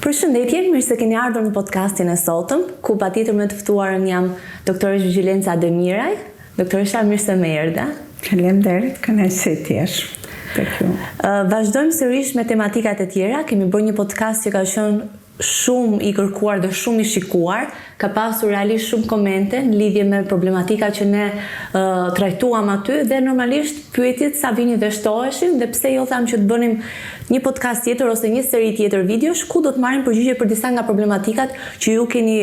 Përshëndetje, mirë se keni ardhur në podcastin e sotëm, ku patjetër me të ftuarën jam doktoresh Gjilenca Demiraj. Doktoresha, mirë se më erdha. Faleminderit, kënaqësi të jesh tek ju. Vazhdojmë sërish me tematikat e tjera. Kemi bërë një podcast që ka qenë shumë i kërkuar dhe shumë i shikuar. Ka pasur realisht shumë komente në lidhje me problematika që ne trajtuam aty dhe normalisht pyetjet sa vini dhe shtoheshin dhe pse jo tham që të bënim një podcast tjetër ose një seri tjetër videosh ku do të marrim përgjigje për disa nga problematikat që ju keni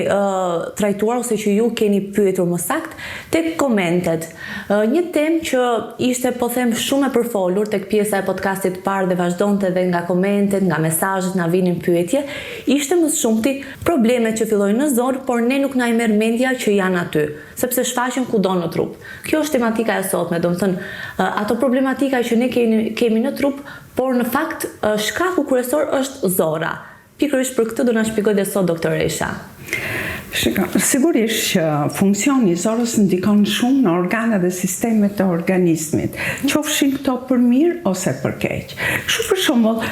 trajtuar ose që ju keni pyetur më sakt tek komentet. Një temë që ishte po them shumë e përfolur tek pjesa e podcastit të parë dhe vazhdonte edhe nga komentet, nga mesazhet na vinin pyetje, ishte më shumti problemet që fillojnë në zor, por ne nuk na i merr mendja që janë aty, sepse shfaqen kudo në trup. Kjo është tematika e sotme, domethënë ato problematika që ne kemi në trup, por në fakt shkaku kryesor është zora. Pikërisht për këtë do na shpjegoj dhe sot doktoresha. Sigurisht që funksioni i zorës ndikon shumë në organet dhe sistemet e organizmit, qofshin këto për mirë ose për keq. Kështu për shembull,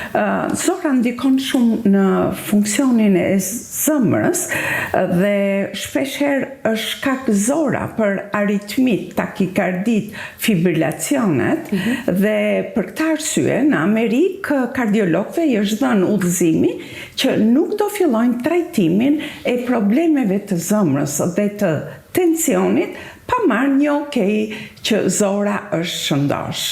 zora ndikon shumë në funksionin e zemrës dhe shpeshherë është shkak zora për aritmit, takikardit, fibrilacionet dhe për këtë arsye në Amerikë kardiologëve i është dhënë udhëzimi që nuk do fillojnë trajtimin e problemeve të zemrës dhe të tensionit pa marrë një okej që zora është shëndosh.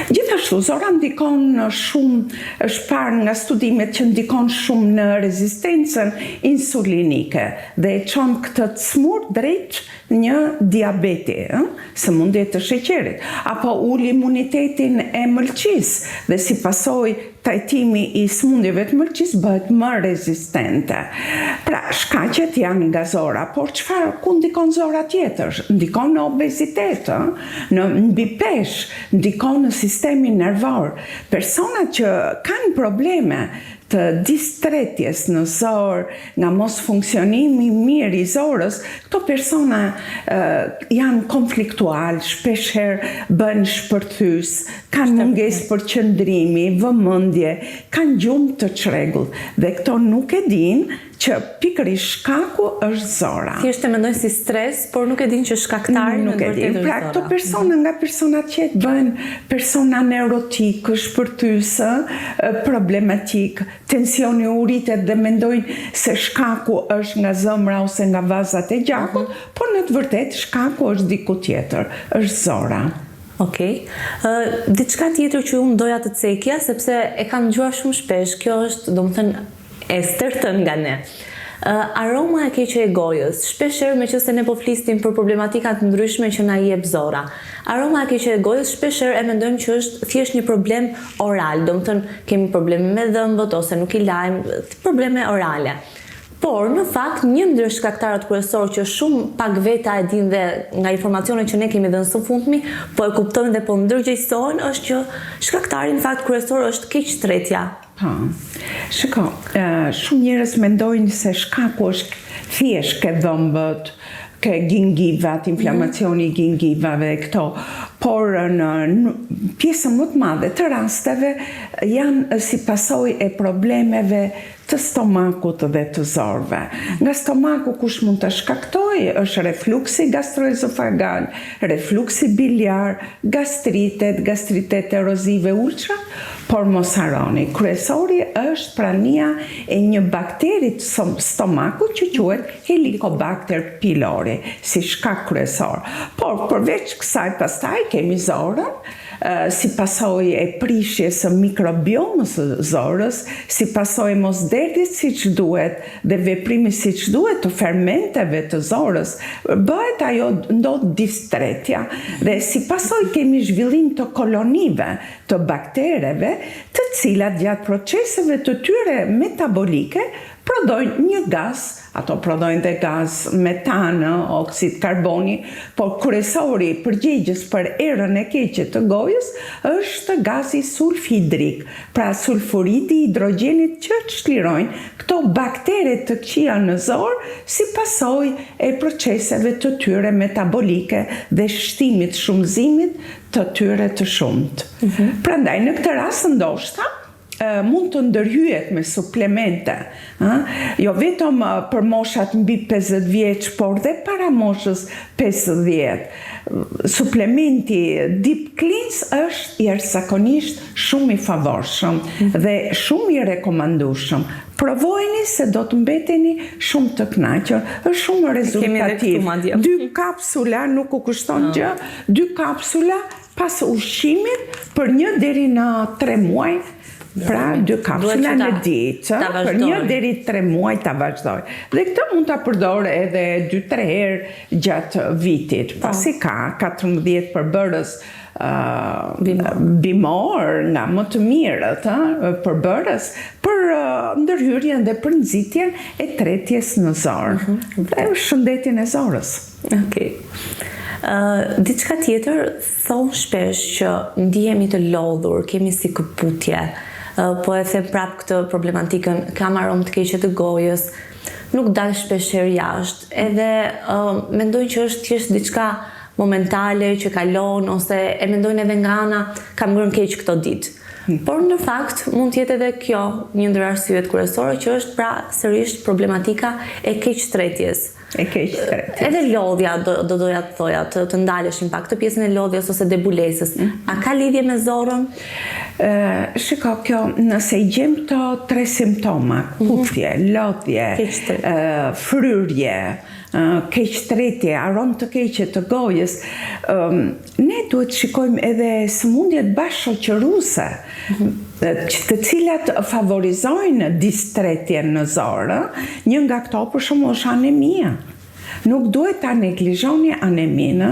Gjithashtu, zora ndikon shumë, është parë nga studimet që ndikon shumë në rezistencën insulinike dhe e çon këtë të smur drejt një diabeti, sëmundje të sheqerit, apo ul imunitetin e mëlçisë dhe si pasojë trajtimi i sëmundjeve të mëlçisë bëhet më rezistente. Pra, shkaqet janë nga zora, por ku ndikon zora tjetër? Ndikon në obezitet, në mbi peshë, ndikon në sistemin nervor. Personat që kanë probleme të distretjes në zorë, nga mos funksionimi mirë i zorës, këto persona janë konfliktual, shpeshherë bën shpërthys, kanë mungesë për qëndrimi, vëmendje, kanë gjumë të çrregullt dhe këto nuk e dinë që pikërisht shkaku është zora. Thjesht e mendojnë si stres, por nuk e dinë që shkaktari nuk e dinë. Pra këto persona nga persona qetë bëhen persona neurotikë, shpërthysë, problematik, tensioni u rritet dhe mendojnë se shkaku është nga zemra ose nga vazat e gjakut, por në të vërtetë shkaku është diku tjetër, është zora. Okej. Diçka tjetër që unë doja të cekja, sepse e kam dëgjuar shumë shpesh, kjo është, domethënë, e stërtën nga ne. Aroma e keqe e gojës, shpeshherë meqense ne po flisnim për problematika të ndryshme që na jep zora. Aroma e keqe e gojës shpeshherë e mendojmë që është thjesht një problem oral, domethënë kemi probleme me dhëmbët ose nuk i lajmë, probleme orale. Por, në fakt, një ndër shkaktarët kryesorë që shumë pak veta e din dhe nga informacionet që ne kemi dhënë së fundmi, po e kuptojnë dhe po ndërgjegjësohen, është që shkaktari në fakt kryesor është keqtretja. Shiko, shumë njerëz mendojnë se shkaku është thjesht ke dhëmbët, ke gingivat, inflamacioni i gingivave, këto, por në pjesën më të madhe të rasteve janë si pasojë e problemeve të stomakut dhe të zorëve. Nga stomaku kush mund të shkaktojë është refluksi gastroezofagal, refluksi biliar, gastritet erozive ultra, por mos harroni, kryesori është prania e një bakteri të stomakut që quhet Helicobacter pylori, si shkak kryesor. Por përveç kësaj pastaj kemi zorën, si pasojë e prishjes së mikrobiomës së zorës, si pasojë e mosderdhjes siç duhet dhe veprimit siç duhet të fermenteve të zorës, bëhet ajo ndodh distretja dhe si pasojë kemi zhvillim të kolonive të baktereve, të cilat gjatë proceseve të tyre metabolike prodojnë një gaz, ato prodojnë dhe gaz metan, oksid karboni, por kryesori përgjegjës për erën e keqe të gojës është gazi sulfhidrik, pra sulfuridi i hidrogenit që çlirojnë këto baktere të këqija në zorë si pasojë e proceseve të tyre metabolike dhe shtimit shumëzimit të tyre të shumët. Prandaj në këtë rast ndoshta mund të ndërhyjet me suplemente. Jo vetëm për moshat mbi 50 vjeç, por dhe para moshës 50. Suplementi Deep Cleanse është jashtëzakonisht shumë i favorshëm dhe shumë i rekomandueshëm. Provojeni se do të mbeteni shumë të kënaqur. Është shumë rezultativ. 2 kapsula nuk u kushton gjë, 2 kapsula pas ushqimit për 1 deri në 3 muaj. Pra 2 kapsula në ditë, për 1 deri 3 muaj ta vazhdoj. Dhe këtë mund ta përdor edhe 2-3 herë gjatë vitit. Pasi ka 14 përbërës bimor nga më të mirët përbërës për ndërhyrjen dhe për nxitjen e tretjes në zorë dhe shëndetin e zorës. Okej. Diçka tjetër, thonë shpesh që ndihemi të lodhur, kemi si këputje, po e them prap këtë problematikën, kam aromë të keqe të gojës, nuk dal shpesh herë jashtë, edhe mendojnë që është thjesht diçka momentale që kalon, ose e mendojnë edhe nga ana kam ngrënë keq këto ditë. Por në fakt mund të jetë edhe kjo një ndër arsyet kryesore që është pra sërish problematika e keqtretjes. Edhe lodhja do doja të thoja, të ndaleshim pak këtë pjesën e lodhjes ose debulesës. A ka lidhje me zorën? Shiko, kjo nëse i gjem të 3 simptoma, kufje, lodhje, fryrje, keqtretje, aromë të keqe të gojës, ne duhet shikojmë edhe sëmundjet bashkëshoqëruese, të cilat favorizojnë distretjen në zorë. Një nga këto për shembull është anemia. Nuk duhet ta neglizhoni aneminë,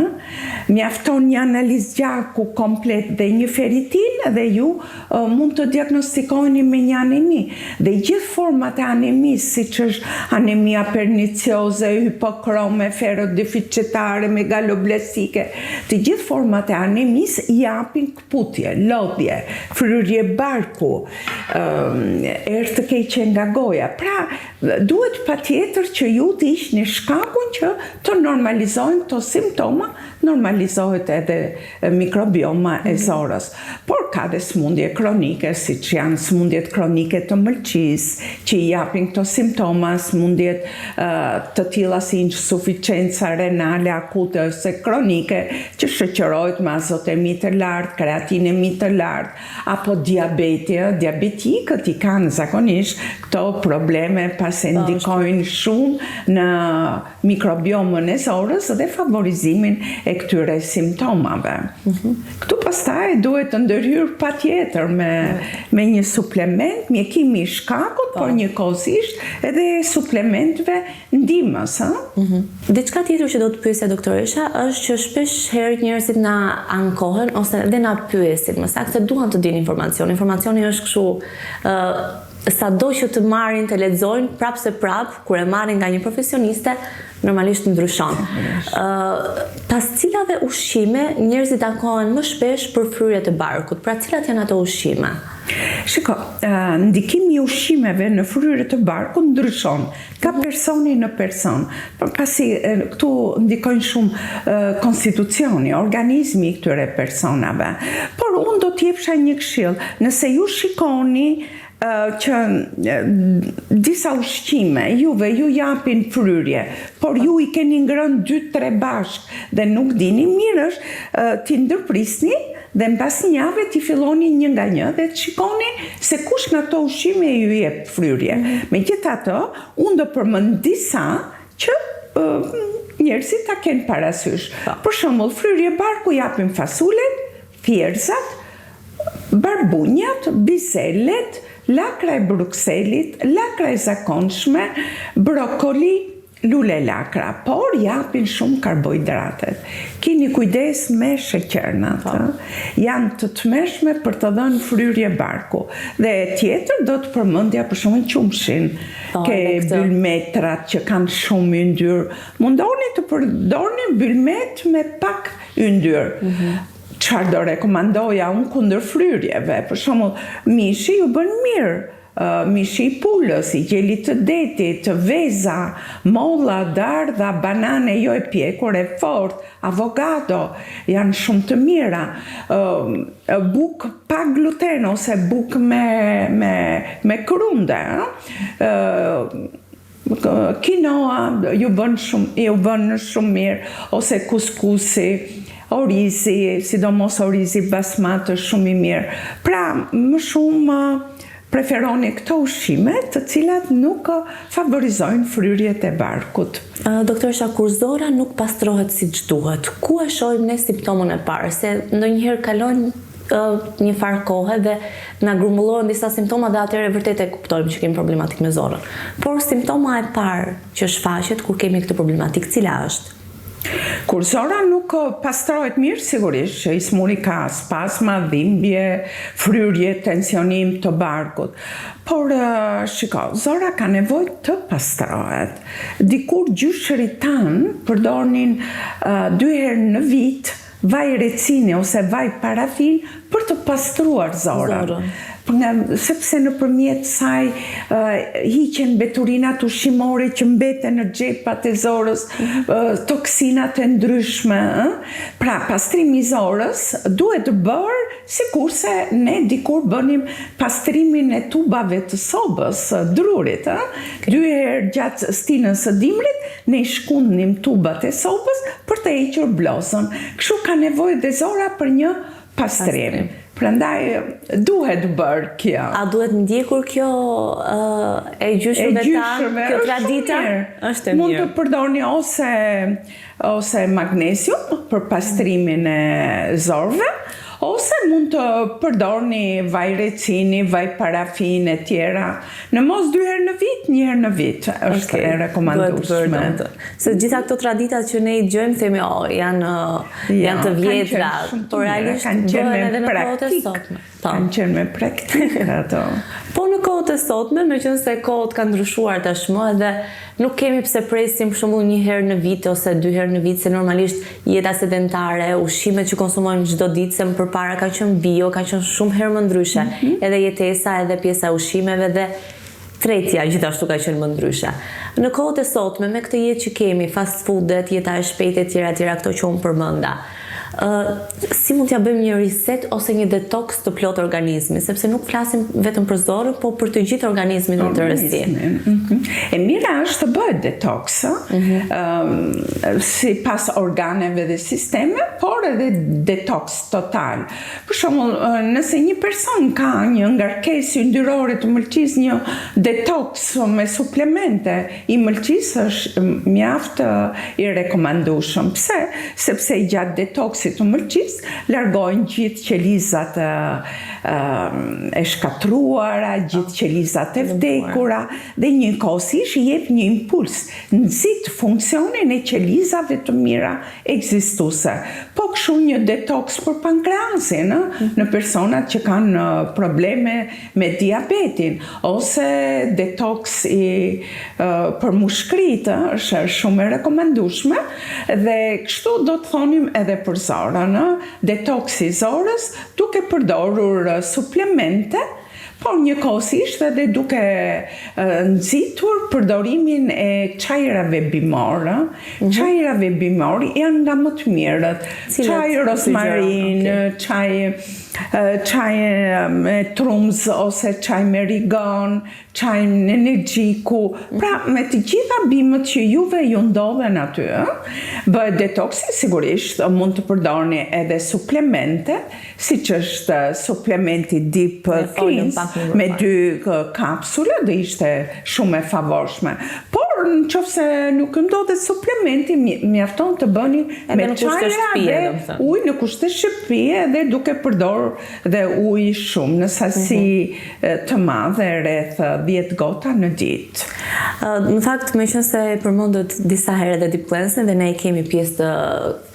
mjafton një analizë gjaku komplet dhe një feritin dhe ju mund të diagnostikojeni me një anemi. Dhe gjithë format e anemisë, siç është anemia pernicioze, hipokrome, ferrodeficitare, megaloblasike, të gjithë format e anemisë japin këputje, lodhje, fryrje barku, erë të keqe nga goja. Pra, duhet patjetër që ju të ishni shkakun që të normalizojnë këto simptoma, normalizohet edhe mikrobioma e zorës. Por ka dhe smundje kronike, si që janë smundjet kronike të mëlçisë, që i japin këto simptoma, smundjet të tilla si insuficienca renale akute ose kronike, që shoqërohet me azotemi të lartë, kreatinemi të lartë, apo diabetikët i kanë zakonisht këto probleme pas e ndikojnë shumë në mikrobiomën e zorës dhe favorizimin e këtyre simptomave. Këtu pastaj duhet të ndërhyr patjetër me një suplement, mjekimi i shkakut, por njëkohësisht edhe suplementeve ndihmës. Diçka tjetër që do të pyesja doktoresha është që shpesh herë njerëzit na ankohen ose edhe na pyesin, më saktë duan të dinë informacion. Informacioni është kështu sado që të marrin, të lexojnë, prapë se prapë, kur e marrin nga një profesioniste, normalisht ndryshon. Pas cilave ushqime njerëzit ankohen më shpesh për fryrjet e barkut? Pra cilat janë ato ushqime? Shiko, ndikimi i ushqimeve në fryrjet e barkut ndryshon ka personi në person. Pasi këtu ndikojnë shumë konstitucioni, organizmi i këtyre personave. Por unë do t'jepsha një këshill. Nëse ju shikoni që disa ushqime ju japin fryrje, por ju i keni ngrënë 2-3 bashk dhe nuk dini, mirë është t'i ndërprisni dhe mbas një jave t'i filloni një nga një dhe të shikoni se kush nga këto ushqime ju jep fryrje. Megjithatë, unë do përmend disa që njerëzit ta kenë parasysh. Për shembull, fryrje barku japin fasulet, thjerrzat, barbunjat, biselet, lakra e Brukselit, lakra e zakonshme, brokoli, lule lakra, por japin shumë karbohidratet. Keni kujdes me sheqernat, janë të tmeshme për të dhënë fryrje barku. Dhe tjetër do të përmendja për shembull qumshin, ke bylmetrat që kanë shumë yndyrë. Mundoni të përdorni bylmet me pak yndyrë. Çfarë do rekomandoja unë kundër fryrjeve? Për shembull, mishi ju bën mirë mishi i pulës, i gjelit të detit, veza, molla, dardha, banane jo e pjekur e fort, avokado, janë shumë të mira. Buk pa gluten ose buk me krunde. Quinoa ju bën shumë mirë, ose kuskusi, orizi, sidomos orizi basmati shumë i mirë. Pra, më shumë preferoni këto ushqime të cilat nuk favorizojnë fryrjet e barkut. Doktoresha, kur zora nuk pastrohet siç duhet, ku e shohim ne simptomën e parë? Se ndonjëherë kalojnë një farë kohë dhe na grumbullohen disa simptoma dhe atëherë vërtet e kuptojmë që kemi problematik me zorën. Por simptoma e parë që shfaqet kur kemi këtë problematik, cila është? Kur zora nuk pastrohet mirë, sigurisht që i smuri ka spasma, dhimbje, fryrje, tensionim të barkut. Por, shiko, zora ka nevojë të pastrohet. Dikur gjyshërit tanë përdornin 2 herë në vit vaj recini ose vaj parafin për të pastruar zorën. Sepse nëpërmjet saj hiqen mbeturinat ushqimore që mbeten në xhepat e zorës, toksinat e ndryshme. Pra, pastrimi i zorës duhet bërë sikurse ne dikur bënim pastrimin e tubave të sobës, drurit. 2 herë gjatë stinës së dimrit, ne i shkundnim tubat e sobës për të hequr blozën. Kështu ka nevojë dhe zora për një pastrim. Prandaj duhet bërë kjo. A duhet ndjekur kjo e gjyshërve tanë, kjo tradita? Është e mirë. Mund të përdorni ose magnesium për pastrimin e zorëve, ose mund të përdorni vaj recini, vaj parafin e tjera. Në mos 2 herë në vit, 1 herë në vit është e rekomandueshme. Se gjitha këto traditat që ne i dëgjojmë themi janë të vjetra, por realisht bëhen edhe në kohët e sotme. Kanë qenë me praktikë ato. Po në kohët e sotme, meqense kohët kanë ndryshuar tashmë dhe nuk kemi pse presim për shembull 1 herë në vit ose 2 herë në vit, se normalisht jeta sedentare, ushqimet që konsumojmë çdo ditë, se më përpara ka qenë bio, ka qenë shumë herë më ndryshe, edhe jetesa, edhe pjesa e ushqimeve dhe tretja gjithashtu ka qenë më ndryshe. Në kohët e sotme, me këtë jetë që kemi, fast foodet, jeta e shpejtë e tjera këto që unë përmenda, si mund t'ja bëjmë një reset ose një detox të plot organizmi, sepse nuk flasim vetëm për zorën, po për të gjithë organizmin në tërësi. E mira është të bëhet detox, si pas organeve dhe sisteme, por edhe detox total. Për shembull, nëse një person ka një ngarkesë yndyrore të mëlçisë, një detox me suplemente i mëlçisë është mjaft i rekomandueshëm. Pse? Sepse gjatë detoksit të mëlçisë largojnë gjithë qelizat e shkatruara, gjithë qelizat e vdekura dhe njëkohësisht jep një impuls, nxit funksionin e qelizave të mira ekzistuese. Po kështu një detox për pankreasin, në personat që kanë probleme me diabetin, ose detox për mushkrit, është shumë e rekomandueshme, dhe kështu do të thonim edhe për zorën, detox i zorës duke përdorur suplemente, por njëkohësisht edhe duke nxitur përdorimin e çajrave bimor. Çajrave bimor janë nga më të mirët. Çaj rozmarin, çaj me trumz ose çaj me rigon, çaj me energjiku. Pra, me të gjitha bimët që juve ju ndodhen aty, bëhet detoksi, sigurisht mund të përdorni edhe suplemente, siç është suplementi Deep Cleanse me 2 kapsule, dhe ishte shumë e favorshme. Por nëse nuk ndodhet suplementi, mjafton të bëni me çajra dhe ujë në kushte shtëpie, dhe duke përdorur dhe ujë shumë në sasi të madhe, rreth 10 gota në ditë. Në fakt, meqense përmendët disa herë edhe Deep Cleanse dhe ne kemi pjesë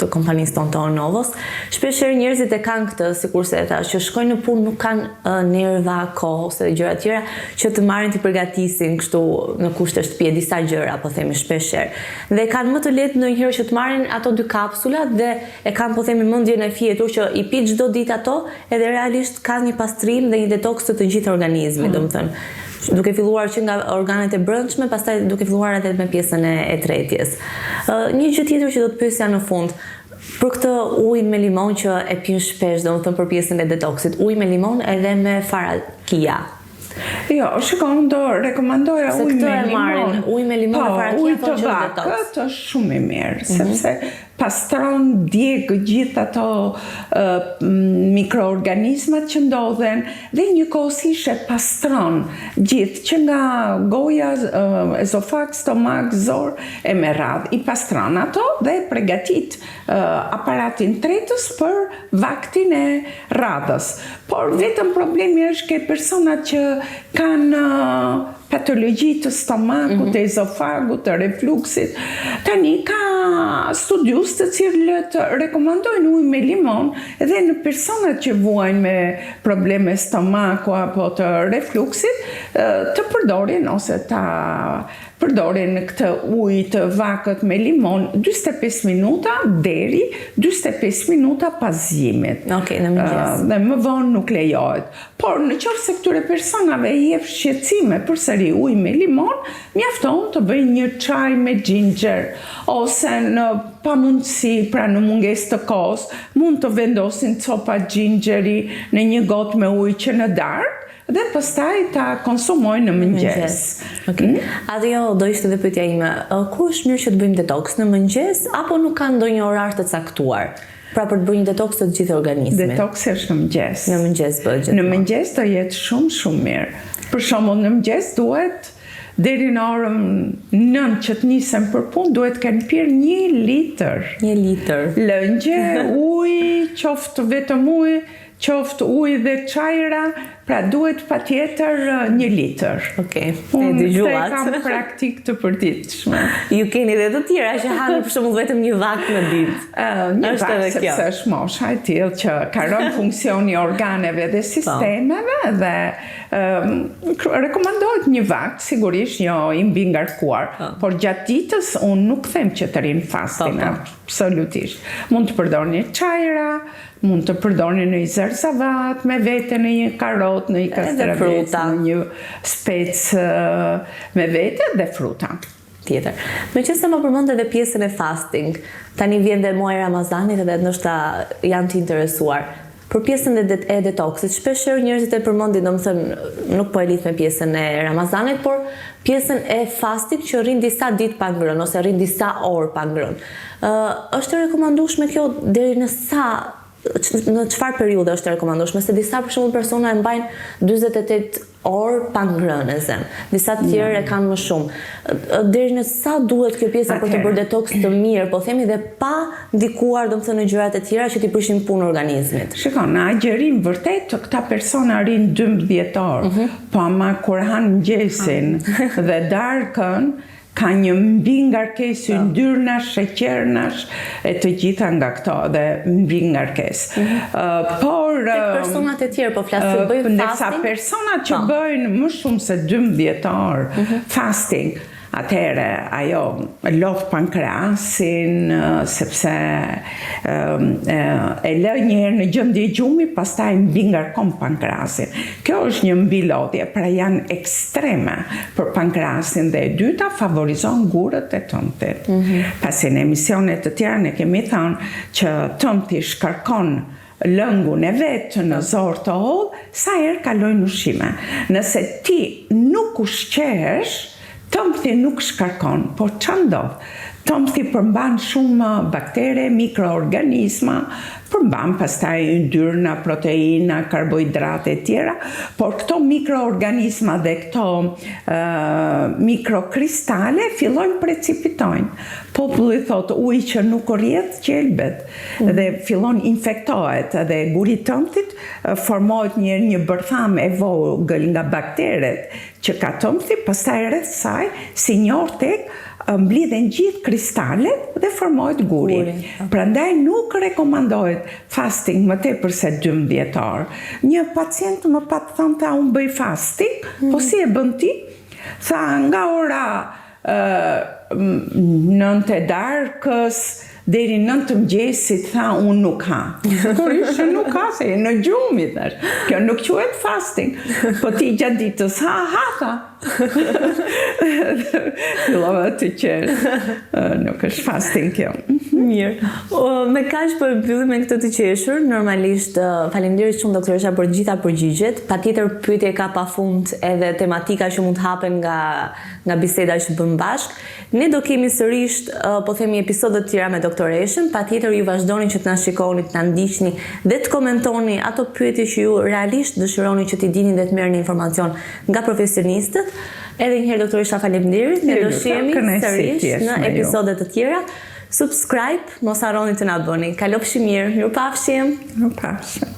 të kompanisë tonë të Onovos, shpeshherë njerëzit e kanë këtë, sikurse e thash, që shkojnë në punë, nuk kanë nerva, kohë ose gjëra të tjera që të marrin të përgatisin kështu në kushte shtëpie disa gjëra, po themi shpeshherë. Dhe kanë më të lehtë ndonjëherë që të marrin ato 2 kapsulat dhe e kanë, po themi, mendjen e fjetur që i pi çdo ditë ato, edhe realisht kanë një pastrim dhe një detoks të gjithë organizmit, domethënë. duke filluar që nga organet e brendshme, pastaj duke filluar edhe me pjesën e tretjes. Një gjë tjetër që do të pyesja në fund, për këtë ujin me limon që e pin shpesh, domethënë për pjesën e detoksit, ujë me limon edhe me farakia. Jo, shikon, do rekomandoja ujë me limon. Ujë me limon dhe farakia ujë të vakët është shumë i mirë, sepse pastron djeg gjithë ato mikroorganizmat që ndodhen dhe njëkohësisht pastron gjithë që nga goja, ezofag, stomak, zor e me radhë. I pastron ato dhe përgatit aparatin tretës për vaktin e radhës. Por vetëm problemi është ke personat që kanë patologji të stomakut, të ezofagut, të refluksit. Tani ka studius të cilët rekomandojnë ujë me limon edhe në personat që vuajnë me probleme stomaku apo të refluksit të përdorin ose ta përdorin këtë ujë të vakët me limon 45 minuta deri 45 minuta pas zgjimit. Okej, në mëngjes. Dhe më vonë nuk lejohet. Por në qoftë se këtyre personave i jep shqetësime përsëri ujë me limon, mjafton të bëjnë një çaj me ginger ose në pamundësi, pra në mungesë të kohës, mund të vendosin copa gingeri në një gotë me ujë që në darkë dhe pastaj ta konsumojnë në mëngjes. Atë jo, do ishte dhe pyetja ime, ku është mirë që të bëjmë detoks, në mëngjes apo nuk ka ndonjë orar të caktuar? Pra për të bërë një detoks të gjithë organizmit. Detoks është në mëngjes. Në mëngjes bëhet gjithmonë. Në mëngjes do jetë shumë mirë. Për shembull, në mëngjes duhet deri në orën 9 që të nisen për punë, duhet kanë pirë 1 litër. 1 litër. Lëngje, ujë, qoftë vetëm ujë, qoftë ujë dhe çajra, pra duhet patjetër 1 litër. Okej, e dëgjuat. kam praktik të përditshme. Ju keni dhe të tjera që hanë për shembull vetëm një vak në ditë. Një vak sepse është mosha e tillë që ka rënë funksioni organeve dhe sistemeve dhe rekomandohet një vak, sigurisht jo i mbi ngarkuar, por gjatë ditës unë nuk them që të rinë fasting, absolutisht. Mund të përdorni çajra, mund të përdorni në një zërzavat me vete në një karot, në një kastravec, në një specë me vete dhe fruta. Tjetër. Me që se më përmend edhe pjesën e fasting, tani vjen dhe muaji i Ramazanit edhe ndoshta janë të interesuar. Për pjesën e detoksit, shpeshherë njerëzit e përmendin, domethënë nuk po e lidh me pjesën e Ramazanit, por pjesën e fasting që rrin disa ditë pa ngrënë ose rrin disa orë pa ngrënë. Është e rekomandueshme kjo deri në në çfarë periudhe është e rekomandueshme? Se disa për shembull persona e mbajnë 48 orë pa ngrënë, disa të tjerë e kanë më shumë. Deri në sa duhet kjo pjesa për të bërë detoks të mirë, po themi dhe pa ndikuar domethënë në gjërat e tjera që t'i prishin punën organizmit. Shikon, në agjerim vërtet këta persona rinë 12 orë, po ama kur hanë mëngjesin dhe darkën ka një mbi ngarkesë yndyrnash, sheqernash e të gjitha nga këto dhe mbi ngarkesë. Por personat e tjerë po flasin bëjnë fasting. Ndërsa personat që bëjnë më shumë se 12 orë fasting, atëherë ajo lodh pankreasin sepse e lë një herë në gjendje gjumi, pastaj mbi ngarkon pankreasin. Kjo është një mbilodhje, pra janë ekstreme për pankreasin dhe e dyta favorizon gurët e tëmtit. Pasi në emisionet të tjera ne kemi thënë që tëmti shkarkon lëngun e vetë në zorë të hollë, sa herë kalojnë ushqime. Nëse ti nuk ushqehesh, tëmthi nuk shkarkon, por ç'a ndodh? Tëmthi përmban shumë baktere, mikroorganizma, përmban pastaj yndyrna, proteina, karbohidrate e tjera, por këto mikroorganizma dhe këto mikrokristale fillojnë precipitojnë. Populli thotë ujë që nuk rrjedh qelbet dhe fillon infektohet dhe guri i tëmthit formohet një bërtham e vogël nga bakteret që ka tëmthi, pastaj rreth saj si një ortek mblidhen gjithë kristalet dhe formohet guri. Prandaj nuk rekomandohet fasting më tepër se 12 orë. Një pacient më pat thënë ta unë bëj fasting, po si e bën ti? Tha nga ora 9 e darkës deri 9 mëngjesit tha unë nuk ha. Kur ishte nuk ha, se në gjumi thash. Kjo nuk quhet fasting. Po ti gjatë ditës ha. Fillova të qesh. Nuk është fasting kjo. Mirë. Me kaq po mbyllim me këtë të qeshur. Normalisht faleminderit shumë doktoresha për gjitha përgjigjet. Patjetër pyetje ka pafund edhe tematika që mund të hapen nga biseda që bëm bashk. Ne do kemi sërish po themi episode të tjera me doktoreshën. Patjetër ju vazhdoni që të na shikoni, të na ndiqni dhe të komentoni ato pyetje që ju realisht dëshironi që t'i dini dhe të merrni informacion nga profesionistët. Edhe një herë doktoresha faleminderit. Ne do shihemi sërish në episode të tjera. Subscribe, mos harroni të na bëni. Kalofshi mirë. Mirupafshim. Mirupafshim.